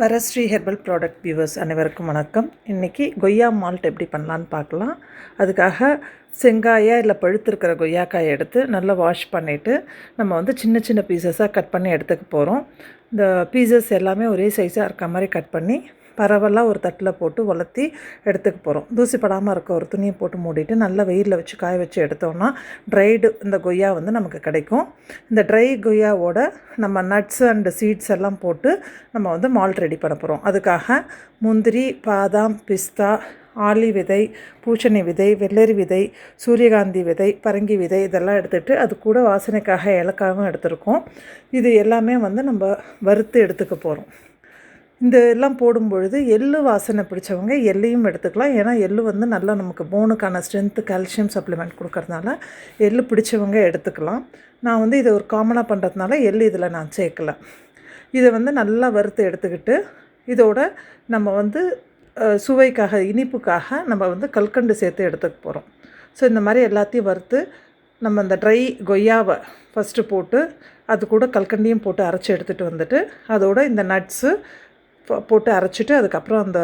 வரஸ்ரீ herbal product viewers அனைவருக்கும் வணக்கம். இன்றைக்கி கொய்யா மால்ட் எப்படி பண்ணலான்னு பார்க்கலாம். அதுக்காக செங்காயை இல்லை பழுத்திருக்கிற கொய்யாக்காயை எடுத்து நல்லா வாஷ் பண்ணிவிட்டு நம்ம சின்ன சின்ன பீசஸாக கட் பண்ணி எடுத்துக்க போகிறோம். இந்த பீசஸ் எல்லாமே ஒரே சைஸாக இருக்க மாதிரி கட் பண்ணி பரவலாக ஒரு தட்டில் போட்டு வளர்த்தி எடுத்துக்க போகிறோம். தூசி படாமல் இருக்க ஒரு துணியை போட்டு மூடிட்டு நல்லா வெயிலில் வச்சு காய வச்சு எடுத்தோம்னா ட்ரைடு இந்த கொய்யா நமக்கு கிடைக்கும். இந்த ட்ரை கொய்யாவோட நம்ம நட்ஸ் அண்ட் சீட்ஸ் எல்லாம் போட்டு நம்ம மால்ட் ரெடி பண்ண போகிறோம். அதுக்காக முந்திரி, பாதாம், பிஸ்தா, ஆளி விதை, பூசணி விதை, வெள்ளரி விதை, சூரியகாந்தி விதை, பரங்கி விதை இதெல்லாம் எடுத்துகிட்டு அது கூட வாசனைக்காக ஏலக்காயும் எடுத்துருக்கோம். இது எல்லாமே நம்ம வறுத்து எடுத்துக்க போகிறோம். இந்த எல்லாம் போடும்பொழுது எள்ளு வாசனை பிடிச்சவங்க எள்ளையும் எடுத்துக்கலாம். ஏன்னா எள்ளு நல்லா நமக்கு போனுக்கான ஸ்ட்ரென்த்து, கால்சியம் சப்ளிமெண்ட் கொடுக்கறதுனால எள்ளு பிடிச்சவங்க எடுத்துக்கலாம். நான் இதை ஒரு காமனாக பண்ணுறதுனால எள்ளு இதில் நான் சேர்க்கலை. இதை நல்லா வறுத்து எடுத்துக்கிட்டு இதோட நம்ம சுவைக்காக, இனிப்புக்காக நம்ம கல்கண்டு சேர்த்து எடுத்துக்க போகிறோம். ஸோ இந்த மாதிரி எல்லாத்தையும் வறுத்து நம்ம இந்த ட்ரை கொய்யாவை ஃபஸ்ட்டு போட்டு அது கூட கல்கண்டையும் போட்டு அரைச்சி எடுத்துகிட்டு வந்துட்டு அதோட இந்த நட்ஸு போட்டு அரைச்சிட்டு அதுக்கப்புறம் அந்த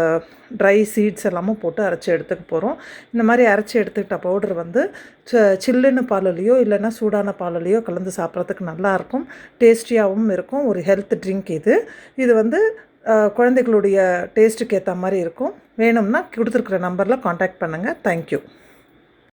ட்ரை சீட்ஸ் எல்லாமும் போட்டு அரைச்சி எடுத்துக்க போகிறோம். இந்த மாதிரி அரைச்சி எடுத்துக்கிட்ட பவுடர் சில்லுன்னு பாலுலேயோ இல்லைன்னா சூடான பாலுலேயோ கலந்து சாப்பிட்றதுக்கு நல்லாயிருக்கும். டேஸ்டியாகவும் இருக்கும். ஒரு ஹெல்த் ட்ரிங்க் இது. இது குழந்தைகளுடைய டேஸ்ட்டுக்கு ஏற்ற மாதிரி இருக்கும். வேணும்னா கொடுத்துருக்குற நம்பரில் காண்டாக்ட் பண்ணுங்கள். தேங்க்யூ.